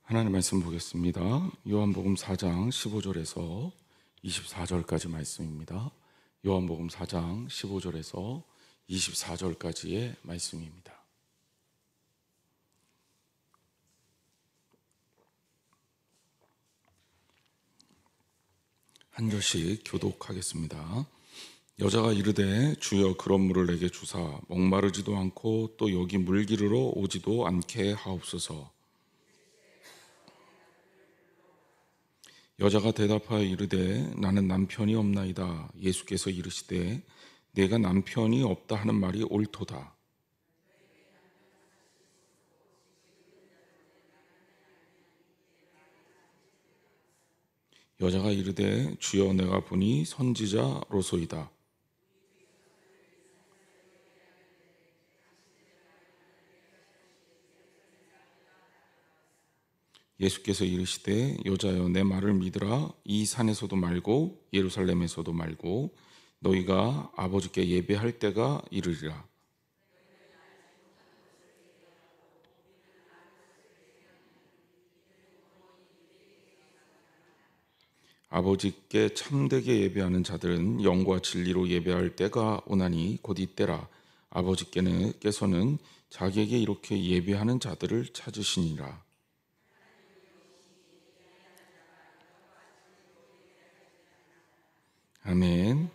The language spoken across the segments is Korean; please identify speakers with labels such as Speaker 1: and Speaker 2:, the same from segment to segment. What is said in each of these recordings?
Speaker 1: 하나님 말씀 보겠습니다. 요한복음 4장 15절에서 24절까지 말씀입니다. 요한복음 4장 15절에서 24절까지의 말씀입니다. 한 절씩 교독하겠습니다. 여자가 이르되 주여 그런 물을 내게 주사 목마르지도 않고 또 여기 물 기르러 오지도 않게 하옵소서. 여자가 대답하여 이르되 나는 남편이 없나이다. 예수께서 이르시되 내가 남편이 없다 하는 말이 옳도다. 여자가 이르되 주여 내가 보니 선지자로소이다. 예수께서 이르시되 여자여 내 말을 믿으라. 이 산에서도 말고 예루살렘에서도 말고 너희가 아버지께 예배할 때가 이르리라. 아버지께 참되게 예배하는 자들은 영과 진리로 예배할 때가 오나니 곧 이때라. 아버지께서는 자기에게 이렇게 예배하는 자들을 찾으시니라. 아멘.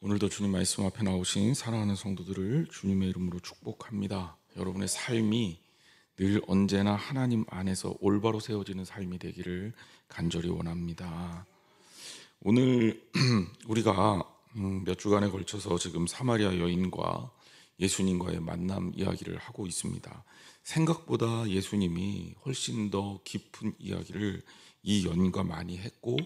Speaker 1: 오늘도 주님 말씀 앞에 나오신 사랑하는 성도들을 주님의 이름으로 축복합니다. 여러분의 삶이 늘 언제나 하나님 안에서 올바로 세워지는 삶이 되기를 간절히 원합니다. 오늘 우리가 몇 주간에 걸쳐서 지금 사마리아 여인과 예수님과의 만남 이야기를 하고 있습니다. 생각보다 예수님이 훨씬 더 깊은 이야기를 이 여인과 많이 했고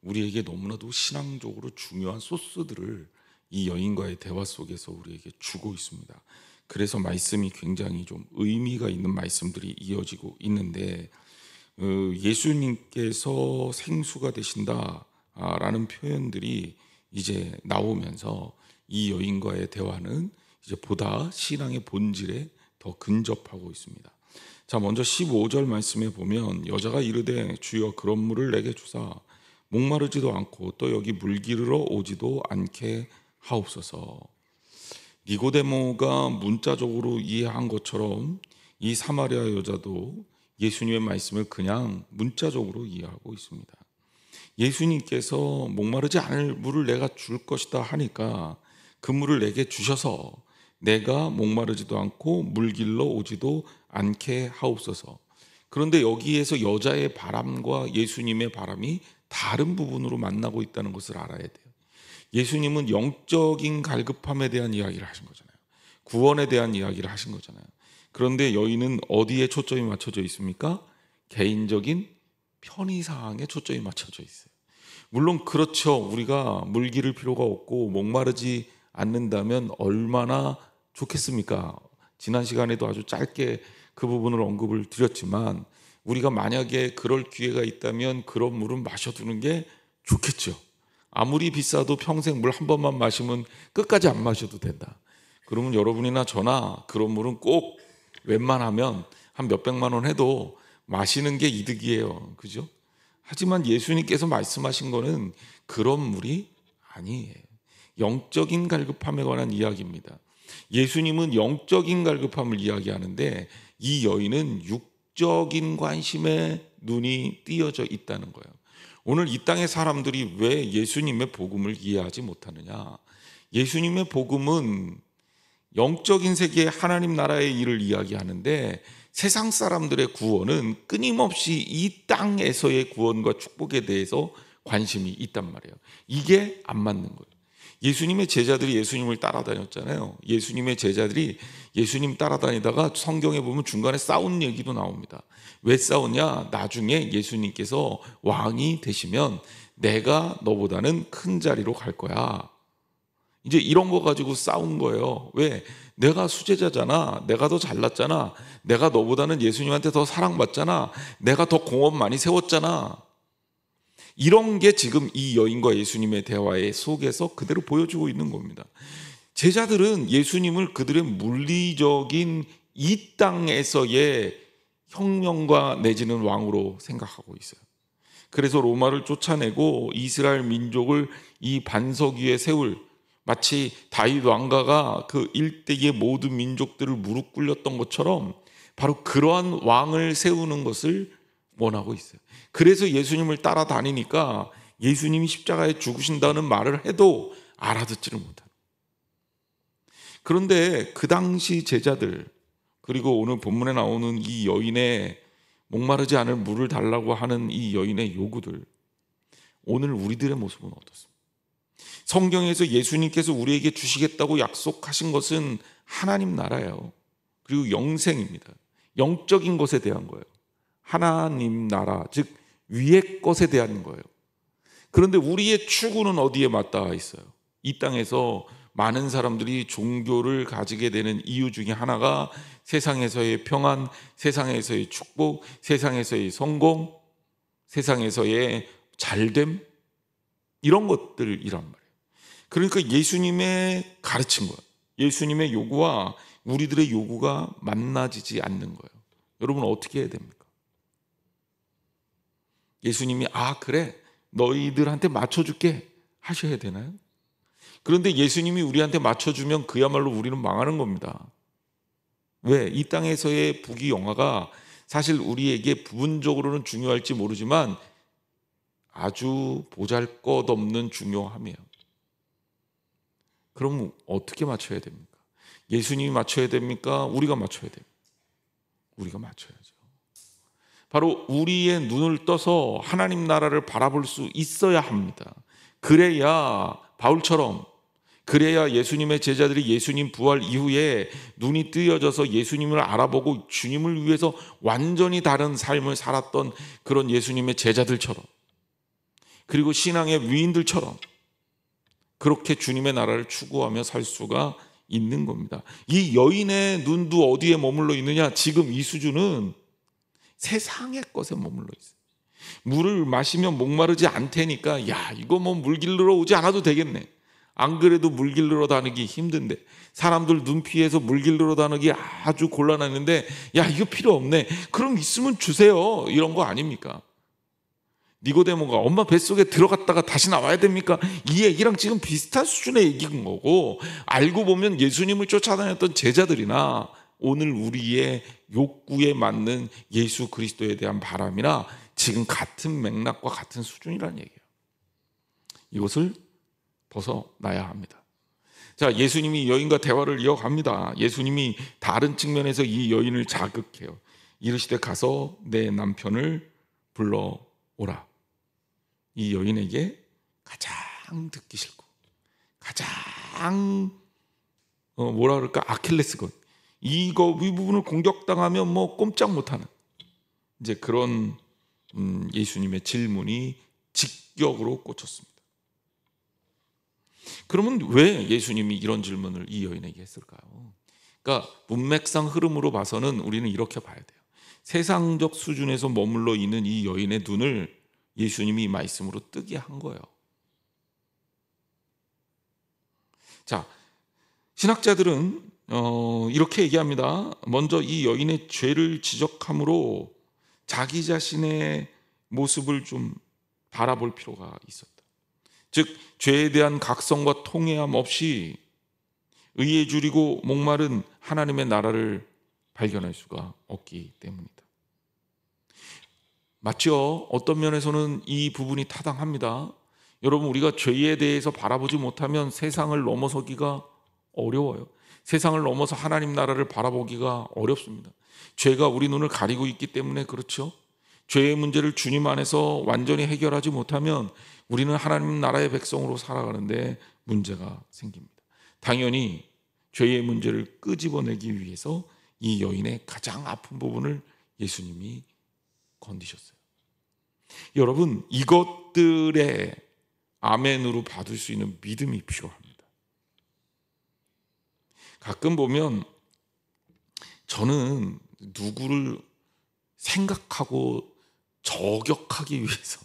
Speaker 1: 우리에게 너무나도 신앙적으로 중요한 소스들을 이 여인과의 대화 속에서 우리에게 주고 있습니다. 그래서 말씀이 굉장히 좀 의미가 있는 말씀들이 이어지고 있는데 예수님께서 생수가 되신다라는 표현들이 이제 나오면서 이 여인과의 대화는 이제 보다 신앙의 본질에 더 근접하고 있습니다. 자, 먼저 15절 말씀에 보면 여자가 이르되 주여 그런 물을 내게 주사 목마르지도 않고 또 여기 물 기르러 오지도 않게 하옵소서. 니고데모가 문자적으로 이해한 것처럼 이 사마리아 여자도 예수님의 말씀을 그냥 문자적으로 이해하고 있습니다. 예수님께서 목마르지 않을 물을 내가 줄 것이다 하니까 그 물을 내게 주셔서 내가 목마르지도 않고 물 길러 오지도 않게 하옵소서. 그런데 여기에서 여자의 바람과 예수님의 바람이 다른 부분으로 만나고 있다는 것을 알아야 돼요. 예수님은 영적인 갈급함에 대한 이야기를 하신 거잖아요. 구원에 대한 이야기를 하신 거잖아요. 그런데 여인은 어디에 초점이 맞춰져 있습니까? 개인적인 편의사항에 초점이 맞춰져 있어요. 물론 그렇죠. 우리가 물 기를 필요가 없고 목마르지 않는다면 얼마나 좋겠습니까? 지난 시간에도 아주 짧게 그 부분을 언급을 드렸지만 우리가 만약에 그럴 기회가 있다면 그런 물은 마셔두는 게 좋겠죠. 아무리 비싸도 평생 물 한 번만 마시면 끝까지 안 마셔도 된다. 그러면 여러분이나 저나 그런 물은 꼭 웬만하면 한 몇백만 원 해도 마시는 게 이득이에요. 그죠? 하지만 예수님께서 말씀하신 거는 그런 물이 아니에요. 영적인 갈급함에 관한 이야기입니다. 예수님은 영적인 갈급함을 이야기하는데 이 여인은 육적인 관심에 눈이 띄어져 있다는 거예요. 오늘 이 땅의 사람들이 왜 예수님의 복음을 이해하지 못하느냐? 예수님의 복음은 영적인 세계의 하나님 나라의 일을 이야기하는데 세상 사람들의 구원은 끊임없이 이 땅에서의 구원과 축복에 대해서 관심이 있단 말이에요. 이게 안 맞는 거예요. 예수님의 제자들이 예수님을 따라다녔잖아요. 예수님의 제자들이 예수님 따라다니다가 성경에 보면 중간에 싸운 얘기도 나옵니다. 왜 싸우냐? 나중에 예수님께서 왕이 되시면 내가 너보다는 큰 자리로 갈 거야. 이제 이런 거 가지고 싸운 거예요. 왜? 내가 수제자잖아. 내가 더 잘났잖아. 내가 너보다는 예수님한테 더 사랑받잖아. 내가 더 공업 많이 세웠잖아. 이런 게 지금 이 여인과 예수님의 대화의 속에서 그대로 보여주고 있는 겁니다. 제자들은 예수님을 그들의 물리적인 이 땅에서의 혁명가 내지는 왕으로 생각하고 있어요. 그래서 로마를 쫓아내고 이스라엘 민족을 이 반석 위에 세울, 마치 다윗 왕가가 그 일대의 모든 민족들을 무릎 꿇렸던 것처럼 바로 그러한 왕을 세우는 것을 원하고 있어요. 그래서 예수님을 따라다니니까 예수님이 십자가에 죽으신다는 말을 해도 알아듣지를 못해요. 그런데 그 당시 제자들, 그리고 오늘 본문에 나오는 이 여인의 목마르지 않을 물을 달라고 하는 이 여인의 요구들, 오늘 우리들의 모습은 어떻습니까? 성경에서 예수님께서 우리에게 주시겠다고 약속하신 것은 하나님 나라예요. 그리고 영생입니다. 영적인 것에 대한 거예요. 하나님 나라, 즉 위의 것에 대한 거예요. 그런데 우리의 추구는 어디에 맞닿아 있어요? 이 땅에서 많은 사람들이 종교를 가지게 되는 이유 중에 하나가 세상에서의 평안, 세상에서의 축복, 세상에서의 성공, 세상에서의 잘됨, 이런 것들이란 말이에요. 그러니까 예수님의 가르친 것, 예수님의 요구와 우리들의 요구가 만나지지 않는 거예요. 여러분 어떻게 해야 됩니까? 예수님이 그래, 너희들한테 맞춰줄게 하셔야 되나요? 그런데 예수님이 우리한테 맞춰주면 그야말로 우리는 망하는 겁니다. 왜? 이 땅에서의 부귀영화가 사실 우리에게 부분적으로는 중요할지 모르지만 아주 보잘것없는 중요함이에요. 그럼 어떻게 맞춰야 됩니까? 예수님이 맞춰야 됩니까? 우리가 맞춰야 됩니까? 우리가 맞춰야죠. 바로 우리의 눈을 떠서 하나님 나라를 바라볼 수 있어야 합니다. 그래야 바울처럼, 그래야 예수님의 제자들이 예수님 부활 이후에 눈이 뜨여져서 예수님을 알아보고 주님을 위해서 완전히 다른 삶을 살았던 그런 예수님의 제자들처럼, 그리고 신앙의 위인들처럼 그렇게 주님의 나라를 추구하며 살 수가 있는 겁니다. 이 여인의 눈도 어디에 머물러 있느냐? 지금 이 수준은 세상의 것에 머물러 있어요. 물을 마시면 목마르지 않다니까, 이거 뭐 물 길르러 오지 않아도 되겠네. 안 그래도 물 길르러 다니기 힘든데, 사람들 눈 피해서 물 길르러 다니기 아주 곤란했는데, 이거 필요 없네. 그럼 있으면 주세요. 이런 거 아닙니까? 니고데모가 엄마 뱃속에 들어갔다가 다시 나와야 됩니까? 이 얘기랑 지금 비슷한 수준의 얘기인 거고, 알고 보면 예수님을 쫓아다녔던 제자들이나 오늘 우리의 욕구에 맞는 예수 그리스도에 대한 바람이나 지금 같은 맥락과 같은 수준이라는 얘기예요. 이것을 벗어나야 합니다. 자, 예수님이 여인과 대화를 이어갑니다. 예수님이 다른 측면에서 이 여인을 자극해요. 이르시되 가서 내 남편을 불러오라. 이 여인에게 가장 듣기 싫고 가장 뭐라 그럴까, 아킬레스건, 이 부분을 공격당하면 뭐 꼼짝 못하는 이제 그런 예수님의 질문이 직격으로 꽂혔습니다. 그러면 왜 예수님이 이런 질문을 이 여인에게 했을까요? 그러니까 문맥상 흐름으로 봐서는 우리는 이렇게 봐야 돼요. 세상적 수준에서 머물러 있는 이 여인의 눈을 예수님이 이 말씀으로 뜨게 한 거예요. 자, 신학자들은 이렇게 얘기합니다. 먼저 이 여인의 죄를 지적함으로 자기 자신의 모습을 좀 바라볼 필요가 있었다. 즉, 죄에 대한 각성과 통회함 없이 의에 줄이고 목마른 하나님의 나라를 발견할 수가 없기 때문이다. 맞죠? 어떤 면에서는 이 부분이 타당합니다. 여러분, 우리가 죄에 대해서 바라보지 못하면 세상을 넘어서기가 어려워요. 세상을 넘어서 하나님 나라를 바라보기가 어렵습니다. 죄가 우리 눈을 가리고 있기 때문에 그렇죠. 죄의 문제를 주님 안에서 완전히 해결하지 못하면 우리는 하나님 나라의 백성으로 살아가는데 문제가 생깁니다. 당연히 죄의 문제를 끄집어내기 위해서 이 여인의 가장 아픈 부분을 예수님이 건드셨어요. 여러분, 이것들의 아멘으로 받을 수 있는 믿음이 필요합니다. 가끔 보면 저는 누구를 생각하고 저격하기 위해서,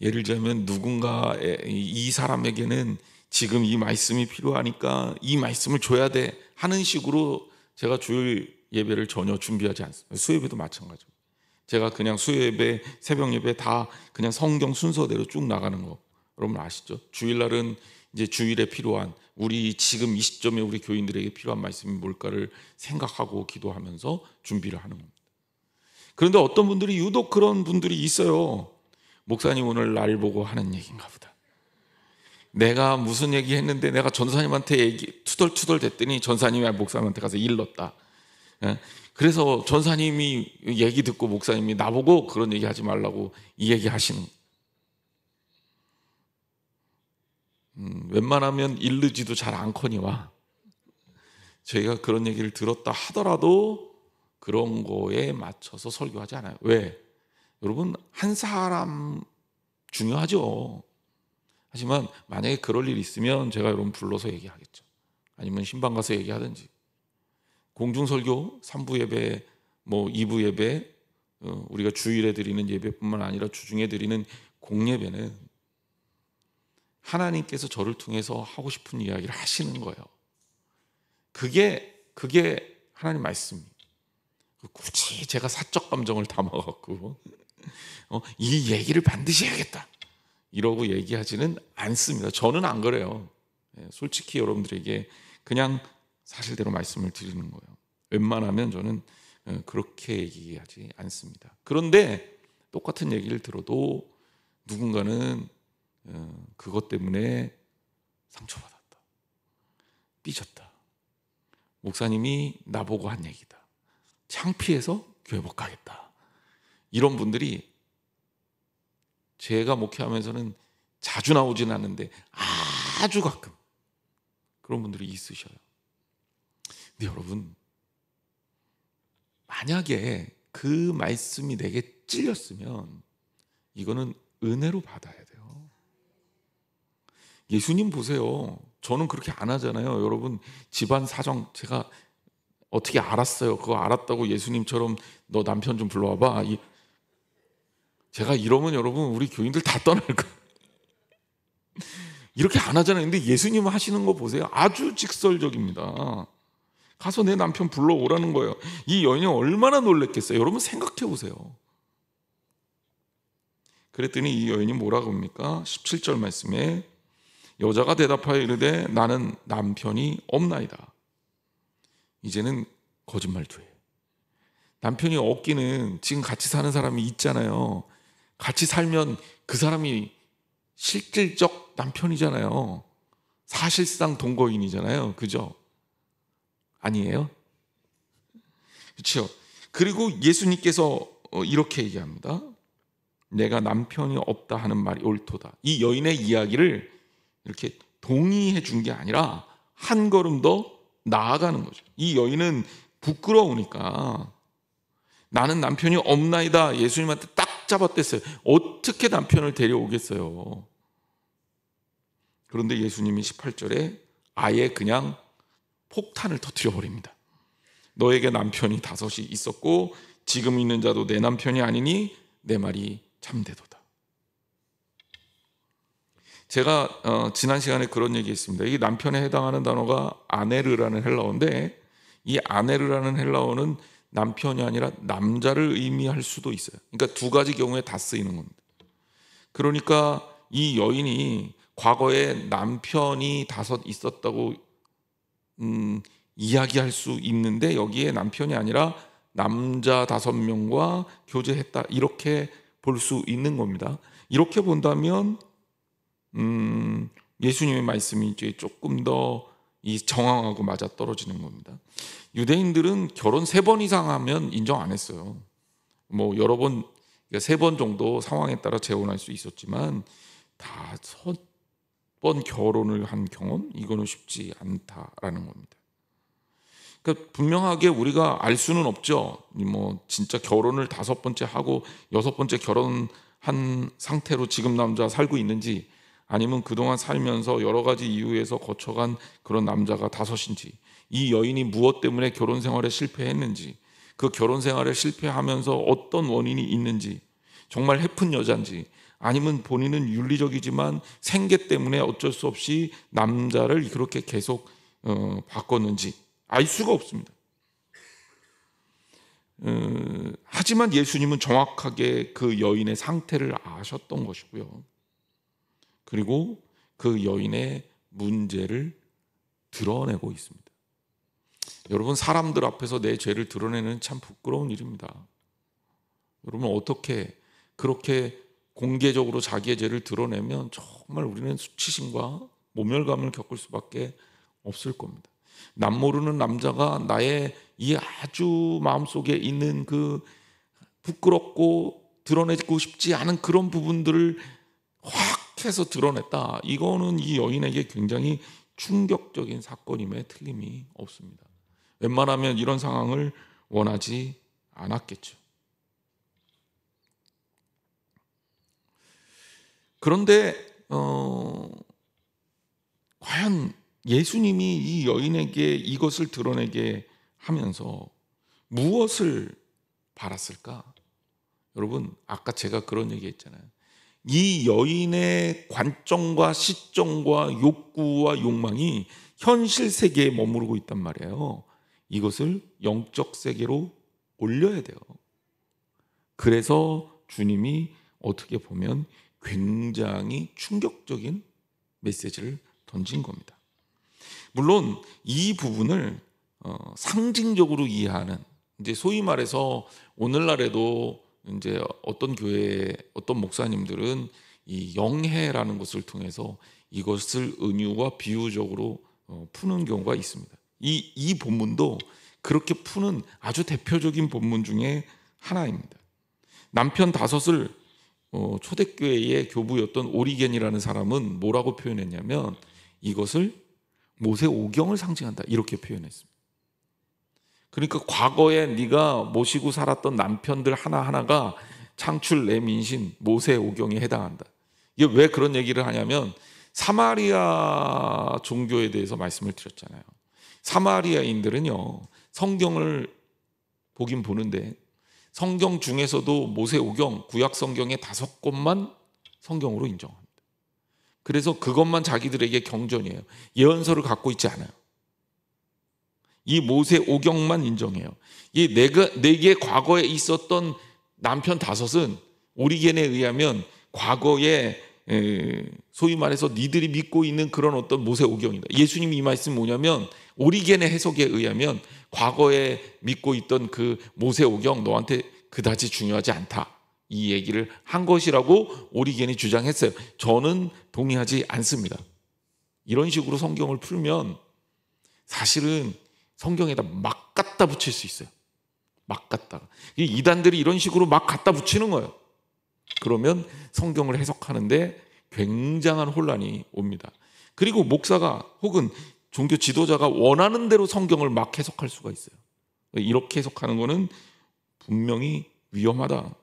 Speaker 1: 예를 들자면 누군가 이 사람에게는 지금 이 말씀이 필요하니까 이 말씀을 줘야 돼 하는 식으로 제가 주일 예배를 전혀 준비하지 않습니다. 수요예배도 마찬가지입니다. 제가 그냥 수요예배, 새벽 예배 다 그냥 성경 순서대로 쭉 나가는 거 여러분 아시죠? 주일날은 이제 주일에 필요한 우리 지금 이 시점에 우리 교인들에게 필요한 말씀이 뭘까를 생각하고 기도하면서 준비를 하는 겁니다. 그런데 어떤 분들이 유독 그런 분들이 있어요. 목사님 오늘 날 보고 하는 얘기인가 보다. 내가 무슨 얘기 했는데 내가 전사님한테 얘기 투덜투덜 됐더니 전사님이 목사님한테 가서 일렀다. 그래서 전사님이 얘기 듣고 목사님이 나보고 그런 얘기 하지 말라고 이 얘기 하시는. 웬만하면 일르지도 잘 않거니와 저희가 그런 얘기를 들었다 하더라도 그런 거에 맞춰서 설교하지 않아요. 왜? 여러분 한 사람 중요하죠. 하지만 만약에 그럴 일이 있으면 제가 여러분 불러서 얘기하겠죠. 아니면 신방 가서 얘기하든지. 공중설교 3부 예배, 2부 예배, 우리가 주일에 드리는 예배뿐만 아니라 주중에 드리는 공예배는 하나님께서 저를 통해서 하고 싶은 이야기를 하시는 거예요. 그게 하나님 말씀입니다. 굳이 제가 사적 감정을 담아갖고 이 얘기를 반드시 해야겠다 이러고 얘기하지는 않습니다. 저는 안 그래요. 솔직히 여러분들에게 그냥 사실대로 말씀을 드리는 거예요. 웬만하면 저는 그렇게 얘기하지 않습니다. 그런데 똑같은 얘기를 들어도 누군가는 그것 때문에 상처받았다, 삐졌다, 목사님이 나보고 한 얘기다, 창피해서 교회 못 가겠다, 이런 분들이 제가 목회하면서는 자주 나오진 않는데 아주 가끔 그런 분들이 있으셔요. 근데 여러분 만약에 그 말씀이 내게 찔렸으면 이거는 은혜로 받아야 돼요. 예수님 보세요. 저는 그렇게 안 하잖아요. 여러분 집안 사정 제가 어떻게 알았어요? 그거 알았다고 예수님처럼 너 남편 좀 불러와봐. 제가 이러면 여러분 우리 교인들 다 떠날 거예요. 이렇게 안 하잖아요. 근데 예수님 하시는 거 보세요. 아주 직설적입니다. 가서 내 남편 불러오라는 거예요. 이 여인이 얼마나 놀랬겠어요. 여러분 생각해 보세요. 그랬더니 이 여인이 뭐라고 합니까? 17절 말씀에 여자가 대답하여 이르되 나는 남편이 없나이다. 이제는 거짓말도 해. 남편이 없기는 지금 같이 사는 사람이 있잖아요. 같이 살면 그 사람이 실질적 남편이잖아요. 사실상 동거인이잖아요. 그죠? 아니에요? 그렇죠? 그리고 예수님께서 이렇게 얘기합니다. 내가 남편이 없다 하는 말이 옳도다. 이 여인의 이야기를 이렇게 동의해 준 게 아니라 한 걸음 더 나아가는 거죠. 이 여인은 부끄러우니까 나는 남편이 없나이다. 예수님한테 딱 잡아댔어요. 어떻게 남편을 데려오겠어요? 그런데 예수님이 18절에 아예 그냥 폭탄을 터뜨려 버립니다. 너에게 남편이 5이 있었고 지금 있는 자도 내 남편이 아니니 내 말이 참되도다. 제가 지난 시간에 그런 얘기했습니다. 이 남편에 해당하는 단어가 아네르라는 헬라어인데 이 아네르라는 헬라어는 남편이 아니라 남자를 의미할 수도 있어요. 그러니까 두 가지 경우에 다 쓰이는 겁니다. 그러니까 이 여인이 과거에 남편이 5 있었다고 이야기할 수 있는데 여기에 남편이 아니라 남자 5명과 교제했다 이렇게 볼 수 있는 겁니다. 이렇게 본다면 예수님의 말씀이 이제 조금 더 이 정황하고 맞아 떨어지는 겁니다. 유대인들은 결혼 3번 이상 하면 인정 안 했어요. 여러 번, 3번 정도 상황에 따라 재혼할 수 있었지만 5번 결혼을 한 경험 이거는 쉽지 않다라는 겁니다. 그러니까 분명하게 우리가 알 수는 없죠. 진짜 결혼을 5번째 하고 6번째 결혼한 상태로 지금 남자 살고 있는지 아니면 그동안 살면서 여러 가지 이유에서 거쳐간 그런 남자가 5인지 이 여인이 무엇 때문에 결혼 생활에 실패했는지 그 결혼 생활에 실패하면서 어떤 원인이 있는지 정말 해픈 여자인지 아니면 본인은 윤리적이지만 생계 때문에 어쩔 수 없이 남자를 그렇게 계속 바꿨는지 알 수가 없습니다. 하지만 예수님은 정확하게 그 여인의 상태를 아셨던 것이고요. 그리고 그 여인의 문제를 드러내고 있습니다. 여러분, 사람들 앞에서 내 죄를 드러내는 참 부끄러운 일입니다. 여러분, 어떻게 그렇게 공개적으로 자기의 죄를 드러내면 정말 우리는 수치심과 모멸감을 겪을 수밖에 없을 겁니다. 남 모르는 남자가 나의 이 아주 마음속에 있는 그 부끄럽고 드러내고 싶지 않은 그런 부분들을 확 해서 드러냈다. 이거는 이 여인에게 굉장히 충격적인 사건임에 틀림이 없습니다. 웬만하면 이런 상황을 원하지 않았겠죠. 그런데 과연 예수님이 이 여인에게 이것을 드러내게 하면서 무엇을 바랐을까? 여러분, 아까 제가 그런 얘기 했잖아요. 이 여인의 관점과 시점과 욕구와 욕망이 현실 세계에 머무르고 있단 말이에요. 이것을 영적 세계로 올려야 돼요. 그래서 주님이 어떻게 보면 굉장히 충격적인 메시지를 던진 겁니다. 물론 이 부분을 상징적으로 이해하는, 이제 소위 말해서 오늘날에도 이제 어떤 교회 어떤 목사님들은 이 영해라는 것을 통해서 이것을 은유와 비유적으로 푸는 경우가 있습니다. 이 본문도 그렇게 푸는 아주 대표적인 본문 중에 하나입니다. 남편 다섯을 초대교회의 교부였던 오리겐이라는 사람은 뭐라고 표현했냐면 이것을 모세 오경을 상징한다, 이렇게 표현했습니다. 그러니까 과거에 네가 모시고 살았던 남편들 하나하나가 창출 내 민신 모세 오경에 해당한다. 이게 왜 그런 얘기를 하냐면 사마리아 종교에 대해서 말씀을 드렸잖아요. 사마리아인들은요, 성경을 보긴 보는데 성경 중에서도 모세 오경, 구약 성경의 5권만 성경으로 인정합니다. 그래서 그것만 자기들에게 경전이에요. 예언서를 갖고 있지 않아요. 이 모세 오경만 인정해요. 이 네 개 과거에 있었던 남편 5은 오리겐에 의하면 과거에 소위 말해서 니들이 믿고 있는 그런 어떤 모세 오경이다. 예수님이 이 말씀 뭐냐면 오리겐의 해석에 의하면 과거에 믿고 있던 그 모세 오경 너한테 그다지 중요하지 않다, 이 얘기를 한 것이라고 오리겐이 주장했어요. 저는 동의하지 않습니다. 이런 식으로 성경을 풀면 사실은 성경에다 막 갖다 붙일 수 있어요. 막 갖다가. 이단들이 이런 식으로 막 갖다 붙이는 거예요. 그러면 성경을 해석하는데 굉장한 혼란이 옵니다. 그리고 목사가 혹은 종교 지도자가 원하는 대로 성경을 막 해석할 수가 있어요. 이렇게 해석하는 거는 분명히 위험하다.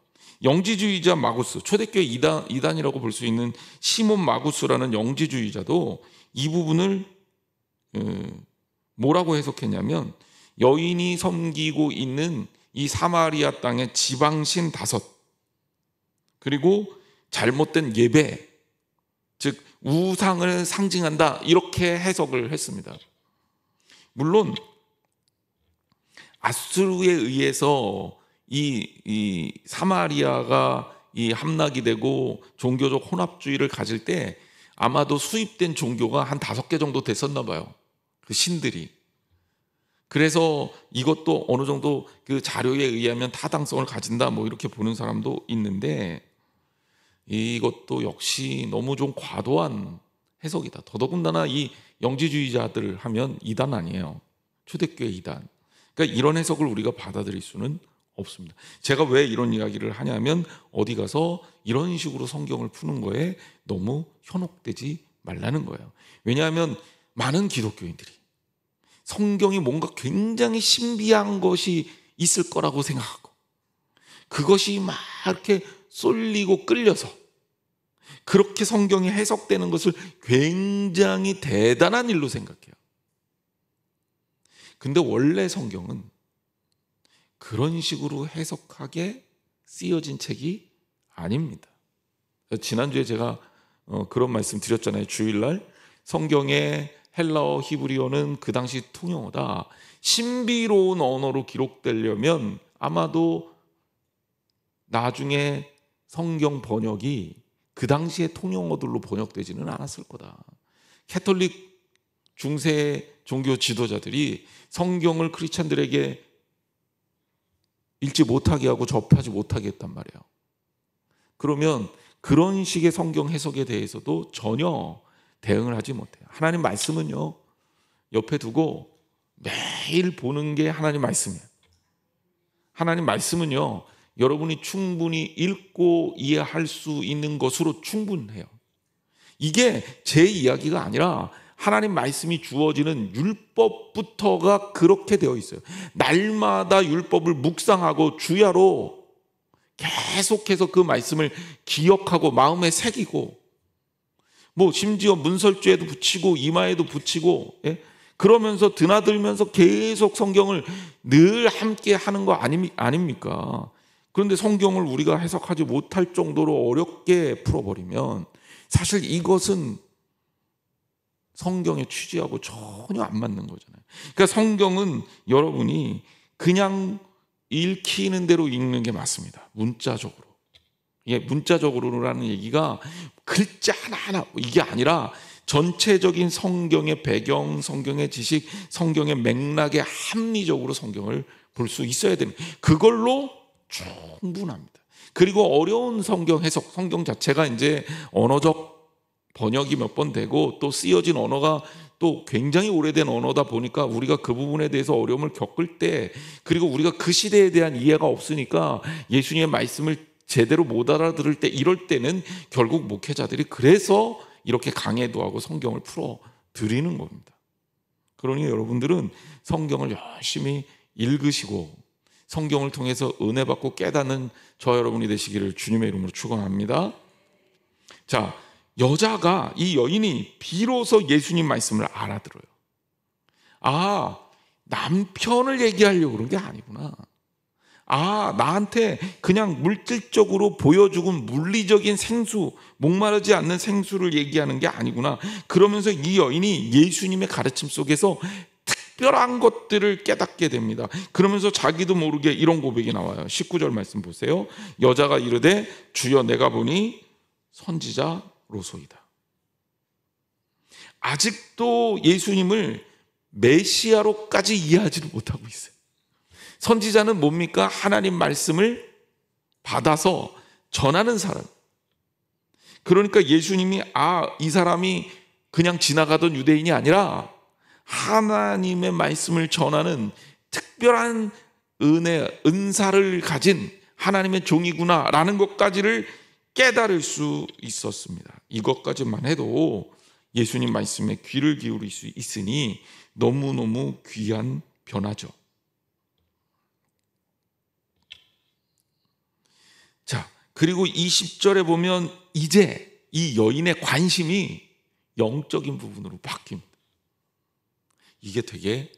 Speaker 1: 영지주의자 마구스, 초대교회 이단이라고 볼 수 있는 시몬 마구스라는 영지주의자도 이 부분을 뭐라고 해석했냐면 여인이 섬기고 있는 이 사마리아 땅의 지방신 5, 그리고 잘못된 예배, 즉 우상을 상징한다, 이렇게 해석을 했습니다. 물론 아수르에 의해서 이 사마리아가 이 함락이 되고 종교적 혼합주의를 가질 때 아마도 수입된 종교가 한 5개 정도 됐었나 봐요. 그 신들이. 그래서 이것도 어느 정도 그 자료에 의하면 타당성을 가진다, 뭐 이렇게 보는 사람도 있는데 이것도 역시 너무 좀 과도한 해석이다. 더더군다나 이 영지주의자들 하면 이단 아니에요. 초대교회 이단. 그러니까 이런 해석을 우리가 받아들일 수는 없습니다. 제가 왜 이런 이야기를 하냐면 어디 가서 이런 식으로 성경을 푸는 거에 너무 현혹되지 말라는 거예요. 왜냐하면 많은 기독교인들이 성경이 뭔가 굉장히 신비한 것이 있을 거라고 생각하고 그것이 막 이렇게 쏠리고 끌려서 그렇게 성경이 해석되는 것을 굉장히 대단한 일로 생각해요. 근데 원래 성경은 그런 식으로 해석하게 쓰여진 책이 아닙니다. 지난주에 제가 그런 말씀 드렸잖아요. 주일날 성경의 헬라어, 히브리어는 그 당시 통용어다. 신비로운 언어로 기록되려면 아마도 나중에 성경 번역이 그 당시에 통용어들로 번역되지는 않았을 거다. 캐톨릭 중세 종교 지도자들이 성경을 크리스찬들에게 읽지 못하게 하고 접하지 못하게 했단 말이에요. 그러면 그런 식의 성경 해석에 대해서도 전혀 대응을 하지 못해요. 하나님 말씀은요, 옆에 두고 매일 보는 게 하나님 말씀이에요. 하나님 말씀은요, 여러분이 충분히 읽고 이해할 수 있는 것으로 충분해요. 이게 제 이야기가 아니라 하나님 말씀이 주어지는 율법부터가 그렇게 되어 있어요. 날마다 율법을 묵상하고 주야로 계속해서 그 말씀을 기억하고 마음에 새기고, 뭐 심지어 문설주에도 붙이고 이마에도 붙이고, 그러면서 드나들면서 계속 성경을 늘 함께 하는 거 아닙니까? 그런데 성경을 우리가 해석하지 못할 정도로 어렵게 풀어버리면 사실 이것은 성경의 취지하고 전혀 안 맞는 거잖아요. 그러니까 성경은 여러분이 그냥 읽히는 대로 읽는 게 맞습니다. 문자적으로. 이게 문자적으로라는 얘기가 글자 하나하나 이게 아니라 전체적인 성경의 배경, 성경의 지식, 성경의 맥락에 합리적으로 성경을 볼 수 있어야 됩니다. 그걸로 충분합니다. 그리고 어려운 성경 해석, 성경 자체가 이제 언어적 번역이 몇 번 되고 또 쓰여진 언어가 또 굉장히 오래된 언어다 보니까 우리가 그 부분에 대해서 어려움을 겪을 때, 그리고 우리가 그 시대에 대한 이해가 없으니까 예수님의 말씀을 제대로 못 알아들을 때, 이럴 때는 결국 목회자들이 그래서 이렇게 강해도 하고 성경을 풀어 드리는 겁니다. 그러니 여러분들은 성경을 열심히 읽으시고 성경을 통해서 은혜 받고 깨닫는 저 여러분이 되시기를 주님의 이름으로 축원합니다. 자, 여자가, 이 여인이 비로소 예수님 말씀을 알아들어요. 아, 남편을 얘기하려고 그런 게 아니구나. 아, 나한테 그냥 물질적으로 보여주는 물리적인 생수, 목마르지 않는 생수를 얘기하는 게 아니구나. 그러면서 이 여인이 예수님의 가르침 속에서 특별한 것들을 깨닫게 됩니다. 그러면서 자기도 모르게 이런 고백이 나와요. 19절 말씀 보세요. 여자가 이르되 주여 내가 보니 선지자로소이다. 아직도 예수님을 메시아로까지 이해하지도 못하고 있어요. 선지자는 뭡니까? 하나님 말씀을 받아서 전하는 사람. 그러니까 예수님이 이 사람이 그냥 지나가던 유대인이 아니라 하나님의 말씀을 전하는 특별한 은사를 가진 하나님의 종이구나라는 것까지를 깨달을 수 있었습니다. 이것까지만 해도 예수님 말씀에 귀를 기울일 수 있으니 너무너무 귀한 변화죠. 자, 그리고 20절에 보면 이제 이 여인의 관심이 영적인 부분으로 바뀝니다. 이게 되게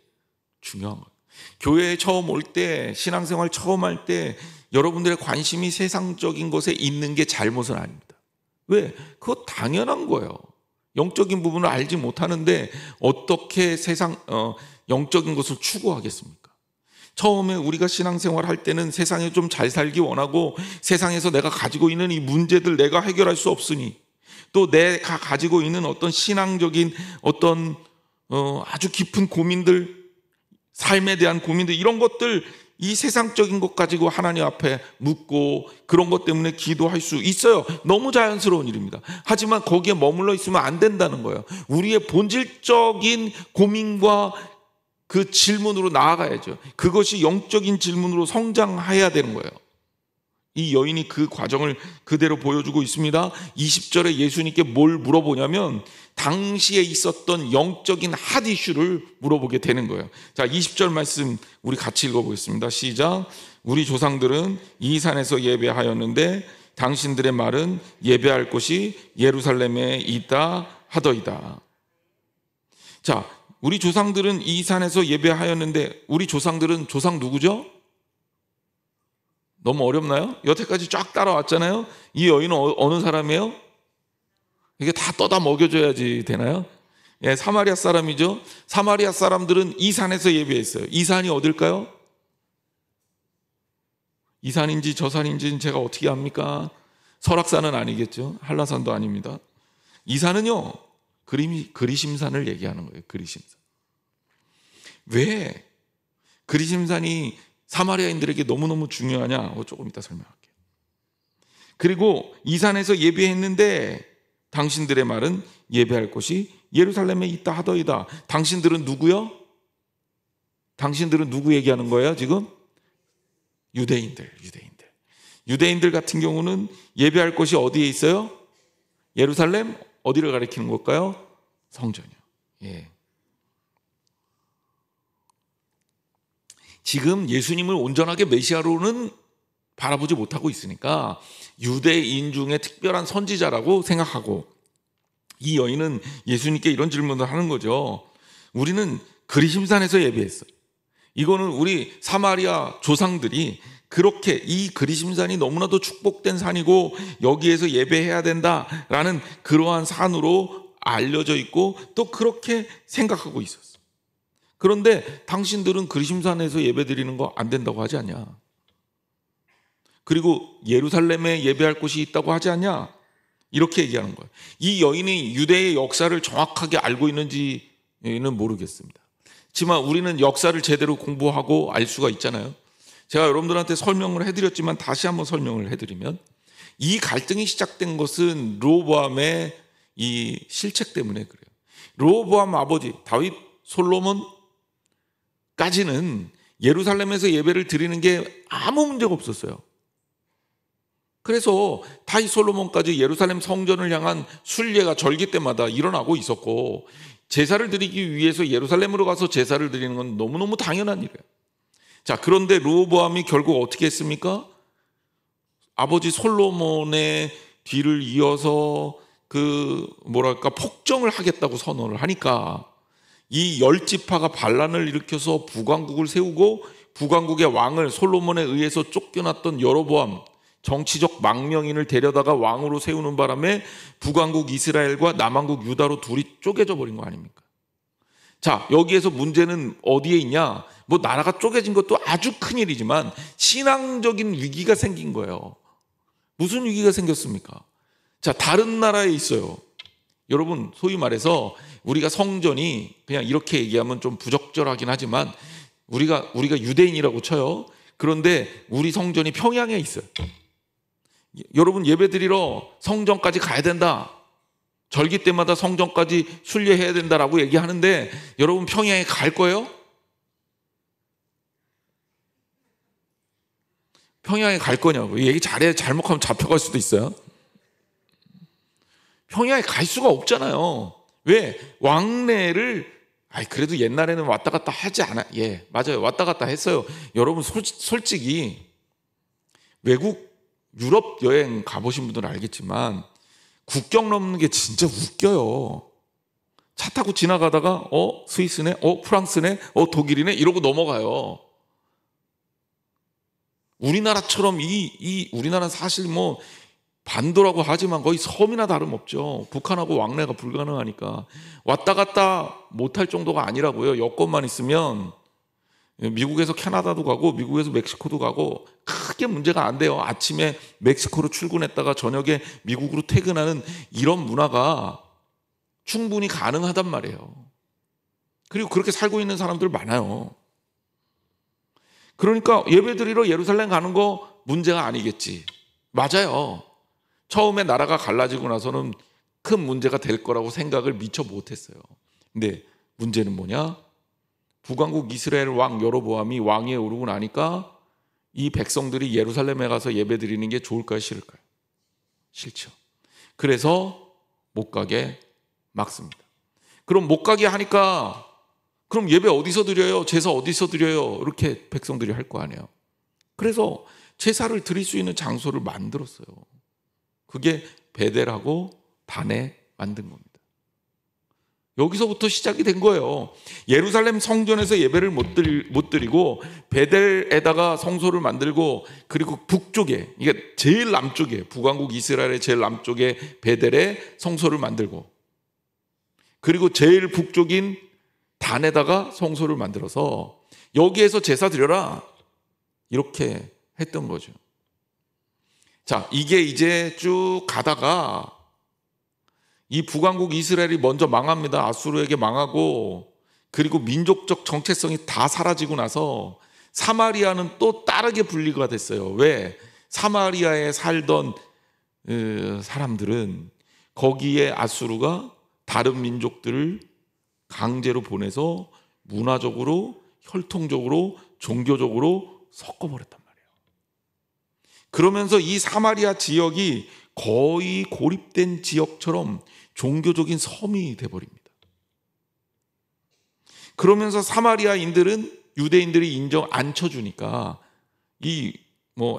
Speaker 1: 중요한 거예요. 교회에 처음 올 때, 신앙생활 처음 할 때 여러분들의 관심이 세상적인 것에 있는 게 잘못은 아닙니다. 왜? 그거 당연한 거예요. 영적인 부분을 알지 못하는데 어떻게 영적인 것을 추구하겠습니까? 처음에 우리가 신앙생활 할 때는 세상에 좀 잘 살기 원하고 세상에서 내가 가지고 있는 이 문제들 내가 해결할 수 없으니, 또 내가 가지고 있는 어떤 신앙적인 어떤 아주 깊은 고민들, 삶에 대한 고민들, 이런 것들, 이 세상적인 것 가지고 하나님 앞에 묻고 그런 것 때문에 기도할 수 있어요. 너무 자연스러운 일입니다. 하지만 거기에 머물러 있으면 안 된다는 거예요. 우리의 본질적인 고민과 그 질문으로 나아가야죠. 그것이 영적인 질문으로 성장해야 되는 거예요. 이 여인이 그 과정을 그대로 보여주고 있습니다. 20절에 예수님께 뭘 물어보냐면 당시에 있었던 영적인 핫 이슈를 물어보게 되는 거예요. 자, 20절 말씀 우리 같이 읽어보겠습니다. 시작. 우리 조상들은 이 산에서 예배하였는데 당신들의 말은 예배할 곳이 예루살렘에 있다 하더이다. 자, 우리 조상들은 이 산에서 예배하였는데, 우리 조상들은 조상 누구죠? 너무 어렵나요? 여태까지 쫙 따라왔잖아요. 이 여인은 어느 사람이에요? 이게 다 떠다 먹여줘야지 되나요? 예, 사마리아 사람이죠. 사마리아 사람들은 이 산에서 예배했어요. 이 산이 어딜까요? 이 산인지 저 산인지는 제가 어떻게 압니까? 설악산은 아니겠죠. 한라산도 아닙니다. 이 산은요, 그리심산을 얘기하는 거예요. 그리심산. 왜 그리심산이 사마리아인들에게 너무너무 중요하냐? 조금 이따 설명할게요. 그리고 이 산에서 예배했는데 당신들의 말은 예배할 곳이 예루살렘에 있다 하더이다. 당신들은 누구요? 당신들은 누구 얘기하는 거예요 지금? 유대인들 같은 경우는 예배할 곳이 어디에 있어요? 예루살렘. 어디를 가리키는 걸까요? 성전이요. 예. 지금 예수님을 온전하게 메시아로는 바라보지 못하고 있으니까 유대인 중에 특별한 선지자라고 생각하고, 이 여인은 예수님께 이런 질문을 하는 거죠. 우리는 그리심산에서 예배했어요. 이거는 우리 사마리아 조상들이 그렇게 이 그리심산이 너무나도 축복된 산이고 여기에서 예배해야 된다라는 그러한 산으로 알려져 있고 또 그렇게 생각하고 있었어. 그런데 당신들은 그리심산에서 예배드리는 거 안 된다고 하지 않냐? 그리고 예루살렘에 예배할 곳이 있다고 하지 않냐? 이렇게 얘기하는 거예요. 이 여인이 유대의 역사를 정확하게 알고 있는지는 모르겠습니다. 하지만 우리는 역사를 제대로 공부하고 알 수가 있잖아요. 제가 여러분들한테 설명을 해드렸지만 다시 한번 설명을 해드리면, 이 갈등이 시작된 것은 르호보암의 이 실책 때문에 그래요. 르호보암 아버지 다윗, 솔로몬까지는 예루살렘에서 예배를 드리는 게 아무 문제가 없었어요. 그래서 다윗, 솔로몬까지 예루살렘 성전을 향한 순례가 절기 때마다 일어나고 있었고, 제사를 드리기 위해서 예루살렘으로 가서 제사를 드리는 건 너무너무 당연한 일이에요. 자, 그런데 르호보암이 결국 어떻게 했습니까? 아버지 솔로몬의 뒤를 이어서 폭정을 하겠다고 선언을 하니까 이 열 지파가 반란을 일으켜서 북왕국을 세우고, 북왕국의 왕을 솔로몬에 의해서 쫓겨났던 여로보암, 정치적 망명인을 데려다가 왕으로 세우는 바람에 북왕국 이스라엘과 남왕국 유다로 둘이 쪼개져 버린 거 아닙니까? 자, 여기에서 문제는 어디에 있냐? 나라가 쪼개진 것도 아주 큰일이지만 신앙적인 위기가 생긴 거예요. 무슨 위기가 생겼습니까? 자, 다른 나라에 있어요. 여러분, 소위 말해서 우리가 성전이, 그냥 이렇게 얘기하면 좀 부적절하긴 하지만 우리가 유대인이라고 쳐요. 그런데 우리 성전이 평양에 있어요. 여러분, 예배드리러 성전까지 가야 된다, 절기 때마다 성전까지 순례해야 된다라고 얘기하는데, 여러분 평양에 갈 거예요? 평양에 갈 거냐고. 얘기 잘못하면 잡혀갈 수도 있어요. 평양에 갈 수가 없잖아요. 왜? 왕래를 그래도 옛날에는 왔다 갔다 하지 않아. 예, 맞아요. 왔다 갔다 했어요. 여러분, 솔직히 외국 유럽 여행 가보신 분들은 알겠지만 국경 넘는 게 진짜 웃겨요. 차 타고 지나가다가 스위스네, 프랑스네, 독일이네 이러고 넘어가요. 우리나라처럼 우리나라는 사실 반도라고 하지만 거의 섬이나 다름없죠. 북한하고 왕래가 불가능하니까 왔다 갔다 못할 정도가 아니라고요. 여권만 있으면 미국에서 캐나다도 가고 미국에서 멕시코도 가고 크게 문제가 안 돼요. 아침에 멕시코로 출근했다가 저녁에 미국으로 퇴근하는 이런 문화가 충분히 가능하단 말이에요. 그리고 그렇게 살고 있는 사람들 많아요. 그러니까 예배드리러 예루살렘 가는 거 문제가 아니겠지. 맞아요. 처음에 나라가 갈라지고 나서는 큰 문제가 될 거라고 생각을 미처 못했어요. 근데 문제는 뭐냐? 북왕국 이스라엘 왕 여로보암이 왕위에 오르고 나니까 이 백성들이 예루살렘에 가서 예배드리는 게 좋을까요, 싫을까요? 싫죠. 그래서 못 가게 막습니다. 그럼 못 가게 하니까 그럼 예배 어디서 드려요? 제사 어디서 드려요? 이렇게 백성들이 할 거 아니에요. 그래서 제사를 드릴 수 있는 장소를 만들었어요. 그게 베델하고 단에 만든 겁니다. 여기서부터 시작이 된 거예요. 예루살렘 성전에서 예배를 못 드리고 베델에다가 성소를 만들고, 그리고 북쪽에, 이게 제일 남쪽에, 북왕국 이스라엘의 제일 남쪽에 베델에 성소를 만들고, 그리고 제일 북쪽인 단에다가 성소를 만들어서 여기에서 제사 드려라 이렇게 했던 거죠. 자, 이게 이제 쭉 가다가 이 북왕국 이스라엘이 먼저 망합니다. 아수르에게 망하고, 그리고 민족적 정체성이 다 사라지고 나서 사마리아는 또 다르게 분리가 됐어요. 왜? 사마리아에 살던 사람들은 거기에 아수르가 다른 민족들을 강제로 보내서 문화적으로, 혈통적으로, 종교적으로 섞어버렸단 말이에요. 그러면서 이 사마리아 지역이 거의 고립된 지역처럼 종교적인 섬이 돼버립니다. 그러면서 사마리아인들은 유대인들이 인정 안 쳐주니까 이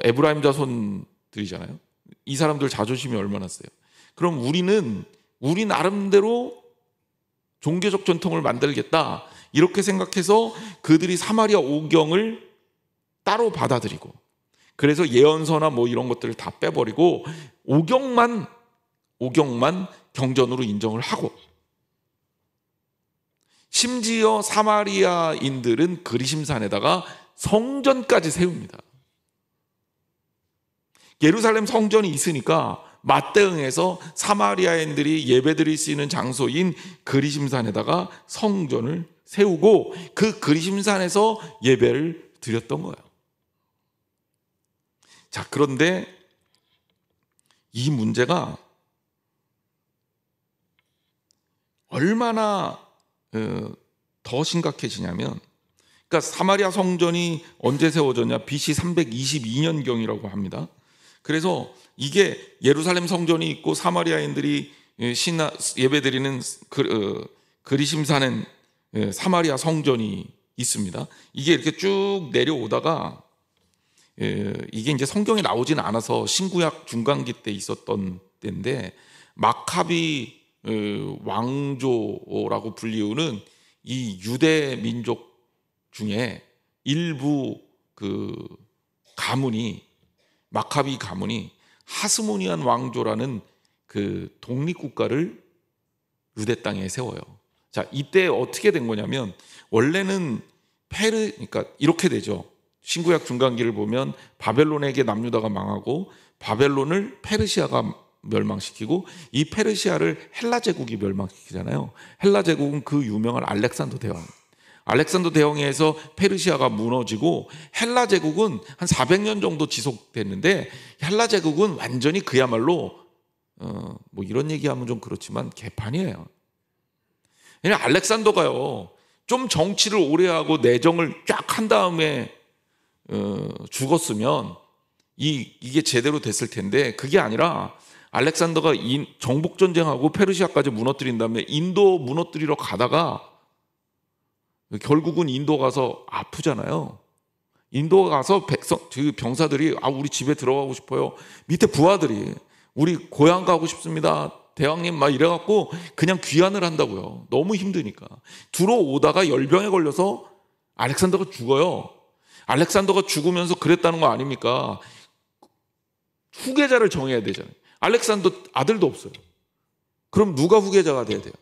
Speaker 1: 에브라임 자손들이잖아요. 이 사람들 자존심이 얼마나 세요. 그럼 우리 나름대로 종교적 전통을 만들겠다 이렇게 생각해서 그들이 사마리아 오경을 따로 받아들이고, 그래서 예언서나 이런 것들을 다 빼버리고 오경만 경전으로 인정을 하고, 심지어 사마리아인들은 그리심산에다가 성전까지 세웁니다. 예루살렘 성전이 있으니까 맞대응해서 사마리아인들이 예배드릴 수 있는 장소인 그리심산에다가 성전을 세우고 그 그리심산에서 예배를 드렸던 거예요. 자, 그런데 이 문제가 얼마나 더 심각해지냐면, 그러니까 사마리아 성전이 언제 세워졌냐? BC 322년경이라고 합니다. 그래서 이게 예루살렘 성전이 있고 사마리아인들이 예배드리는 그리심산엔 사마리아 성전이 있습니다. 이게 이렇게 쭉 내려오다가 이게 이제 성경에 나오지는 않아서 신구약 중간기 때 있었던 때인데, 마카비 왕조라고 불리우는 이 유대 민족 중에 일부 마카비 가문이 하스모니안 왕조라는 그 독립국가를 유대 땅에 세워요. 자, 이때 어떻게 된 거냐면, 원래는 그러니까 이렇게 되죠. 신구약 중간기를 보면 바벨론에게 남유다가 망하고 바벨론을 페르시아가 멸망시키고 이 페르시아를 헬라 제국이 멸망시키잖아요. 헬라 제국은 그 유명한 알렉산더 대왕에 의해서 페르시아가 무너지고, 헬라 제국은 한 400년 정도 지속됐는데, 헬라 제국은 완전히 그야말로 이런 얘기하면 좀 그렇지만 개판이에요. 왜냐하면 알렉산더가요 좀 정치를 오래 하고 내정을 쫙 한 다음에 죽었으면 이게 제대로 됐을 텐데, 그게 아니라 알렉산더가 정복 전쟁하고 페르시아까지 무너뜨린 다음에 인도 무너뜨리러 가다가 결국은 인도 가서 아프잖아요. 인도 가서 병사들이 우리 집에 들어가고 싶어요. 밑에 부하들이 우리 고향 가고 싶습니다, 대왕님 막 이래갖고 그냥 귀환을 한다고요. 너무 힘드니까. 들어오다가 열병에 걸려서 알렉산더가 죽어요. 알렉산더가 죽으면서 그랬다는 거 아닙니까? 후계자를 정해야 되잖아요. 알렉산더 아들도 없어요. 그럼 누가 후계자가 돼야 돼요?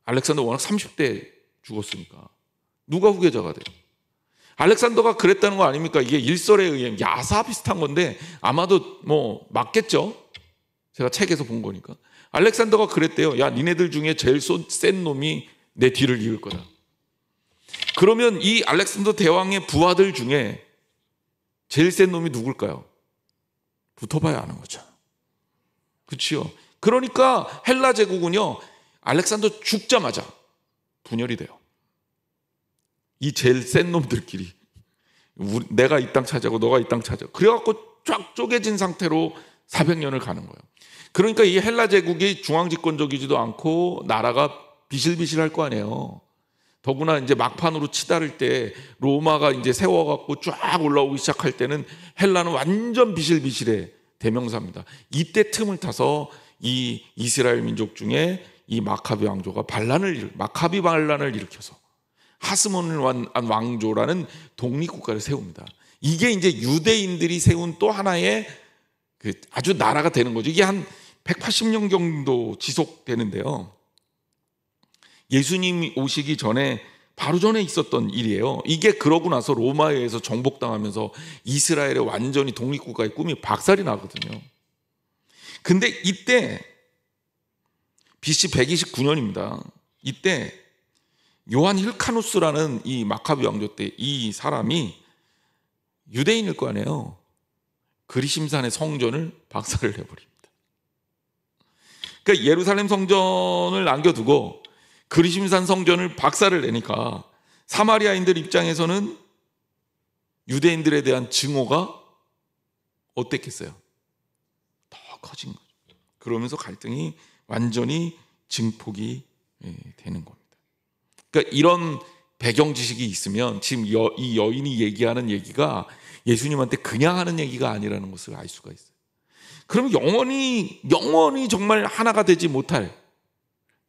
Speaker 1: 알렉산더 워낙 30대 죽었으니까 누가 후계자가 돼요? 알렉산더가 그랬다는 거 아닙니까? 이게 일설에 의해 야사 비슷한 건데 아마도 맞겠죠? 제가 책에서 본 거니까. 알렉산더가 그랬대요. 야, 니네들 중에 제일 센 놈이 내 뒤를 이을 거다. 그러면 이 알렉산더 대왕의 부하들 중에 제일 센 놈이 누굴까요? 붙어봐야 아는 거죠. 그렇죠? 그러니까 헬라 제국은요, 알렉산더 죽자마자 분열이 돼요. 이 제일 센 놈들끼리 내가 이 땅 차지하고 너가 이 땅 차지하고, 그래갖고 쫙 쪼개진 상태로 400년을 가는 거예요. 그러니까 이 헬라 제국이 중앙집권적이지도 않고 나라가 비실비실할 거 아니에요. 더구나 이제 막판으로 치달을 때 로마가 이제 세워갖고 쫙 올라오기 시작할 때는 헬라는 완전 비실비실의 대명사입니다. 이때 틈을 타서 이 이스라엘 민족 중에 이 마카비 왕조가 마카비 반란을 일으켜서 하스몬 왕조라는 독립국가를 세웁니다. 이게 이제 유대인들이 세운 또 하나의 아주 나라가 되는 거죠. 이게 한 180년 정도 지속되는데요. 예수님이 오시기 전에 바로 전에 있었던 일이에요. 이게 그러고 나서 로마에 의해서 정복당하면서 이스라엘의 완전히 독립국가의 꿈이 박살이 나거든요. 근데 이때 BC 129년입니다. 이때 요한 힐카누스라는 이 마카비 왕조 때 이 사람이 유대인일 거 아니에요. 그리심산의 성전을 박살을 내버립니다. 그러니까 예루살렘 성전을 남겨두고 그리심산 성전을 박살을 내니까 사마리아인들 입장에서는 유대인들에 대한 증오가 어땠겠어요? 더 커진 거죠. 그러면서 갈등이 완전히 증폭이 되는 겁니다. 그러니까 이런 배경 지식이 있으면 지금 이 여인이 얘기하는 얘기가 예수님한테 그냥 하는 얘기가 아니라는 것을 알 수가 있어요. 그럼 영원히 정말 하나가 되지 못할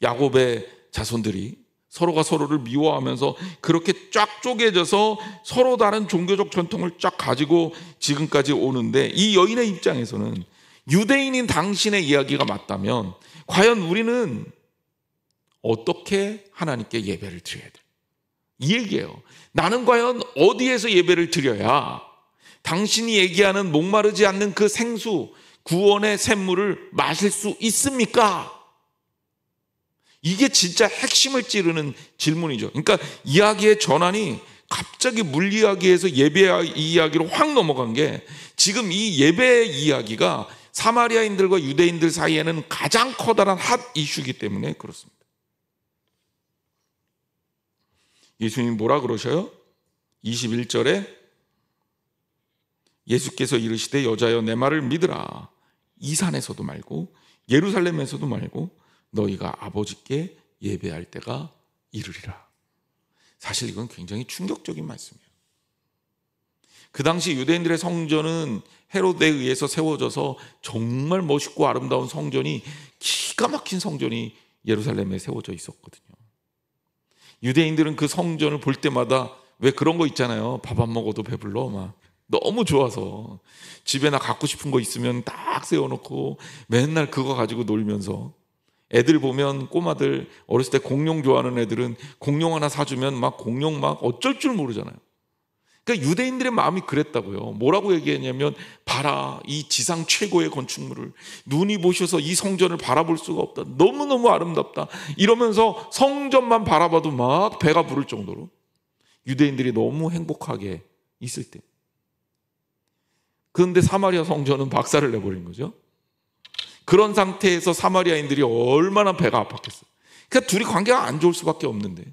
Speaker 1: 야곱의 자손들이 서로가 서로를 미워하면서 그렇게 쫙 쪼개져서 서로 다른 종교적 전통을 쫙 가지고 지금까지 오는데, 이 여인의 입장에서는 유대인인 당신의 이야기가 맞다면 과연 우리는 어떻게 하나님께 예배를 드려야 돼? 이 얘기예요. 나는 과연 어디에서 예배를 드려야 당신이 얘기하는 목마르지 않는 그 생수, 구원의 샘물을 마실 수 있습니까? 이게 진짜 핵심을 찌르는 질문이죠. 그러니까 이야기의 전환이 갑자기 물 이야기에서 예배 이야기로 확 넘어간 게, 지금 이 예배 이야기가 사마리아인들과 유대인들 사이에는 가장 커다란 핫 이슈이기 때문에 그렇습니다. 예수님이 뭐라 그러셔요? 21절에 예수께서 이르시되 여자여 내 말을 믿으라. 이 산에서도 말고 예루살렘에서도 말고 너희가 아버지께 예배할 때가 이르리라. 사실 이건 굉장히 충격적인 말씀이에요. 그 당시 유대인들의 성전은 헤롯에 의해서 세워져서 정말 멋있고 아름다운 성전이, 기가 막힌 성전이 예루살렘에 세워져 있었거든요. 유대인들은 그 성전을 볼 때마다 왜 그런 거 있잖아요. 밥 안 먹어도 배불러. 막 너무 좋아서 집에 나 갖고 싶은 거 있으면 딱 세워놓고 맨날 그거 가지고 놀면서, 애들 보면 꼬마들 어렸을 때 공룡 좋아하는 애들은 공룡 하나 사주면 막 공룡 막 어쩔 줄 모르잖아요. 그러니까 유대인들의 마음이 그랬다고요. 뭐라고 얘기했냐면, 봐라, 이 지상 최고의 건축물을 눈이 보셔서 이 성전을 바라볼 수가 없다. 너무너무 아름답다. 이러면서 성전만 바라봐도 막 배가 부를 정도로 유대인들이 너무 행복하게 있을 때, 그런데 사마리아 성전은 박살을 내버린 거죠. 그런 상태에서 사마리아인들이 얼마나 배가 아팠겠어요. 그러니까 둘이 관계가 안 좋을 수밖에 없는데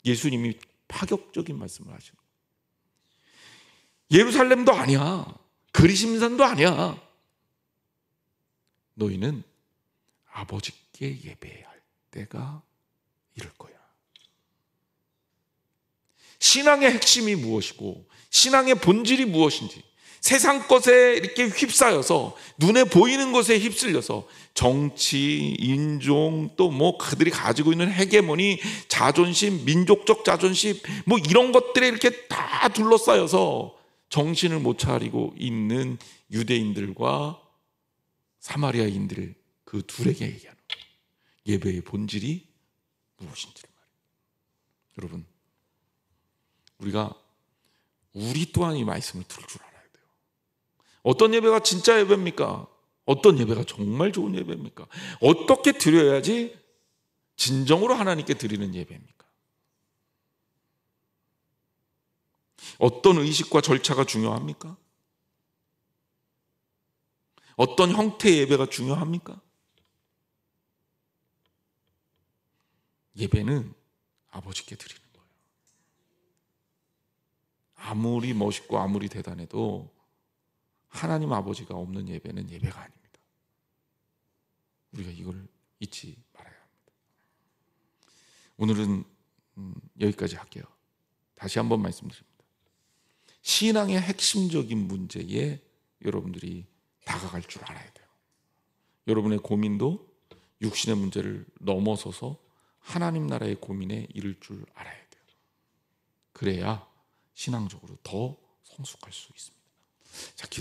Speaker 1: 예수님이 파격적인 말씀을 하시는 거예요. 예루살렘도 아니야, 그리심산도 아니야, 너희는 아버지께 예배할 때가 이럴 거야. 신앙의 핵심이 무엇이고 신앙의 본질이 무엇인지, 세상 것에 이렇게 휩싸여서 눈에 보이는 것에 휩쓸려서 정치, 인종, 또 뭐 그들이 가지고 있는 헤게모니, 자존심, 민족적 자존심, 뭐 이런 것들에 이렇게 다 둘러싸여서 정신을 못 차리고 있는 유대인들과 사마리아인들, 그 둘에게 얘기하는 예배의 본질이 무엇인지를 말이에요. 여러분, 우리 또한 이 말씀을 들을 줄 알아야 돼요. 어떤 예배가 진짜 예배입니까? 어떤 예배가 정말 좋은 예배입니까? 어떻게 드려야지 진정으로 하나님께 드리는 예배입니까? 어떤 의식과 절차가 중요합니까? 어떤 형태의 예배가 중요합니까? 예배는 아버지께 드리는 거예요. 아무리 멋있고 아무리 대단해도 하나님 아버지가 없는 예배는 예배가 아닙니다. 우리가 이걸 잊지 말아야 합니다. 오늘은 여기까지 할게요. 다시 한번 말씀드립니다. 신앙의 핵심적인 문제에 여러분들이 다가갈 줄 알아야 돼요. 여러분의 고민도 육신의 문제를 넘어서서 하나님 나라의 고민에 이를 줄 알아야 돼요. 그래야 신앙적으로 더 성숙할 수 있습니다. 자,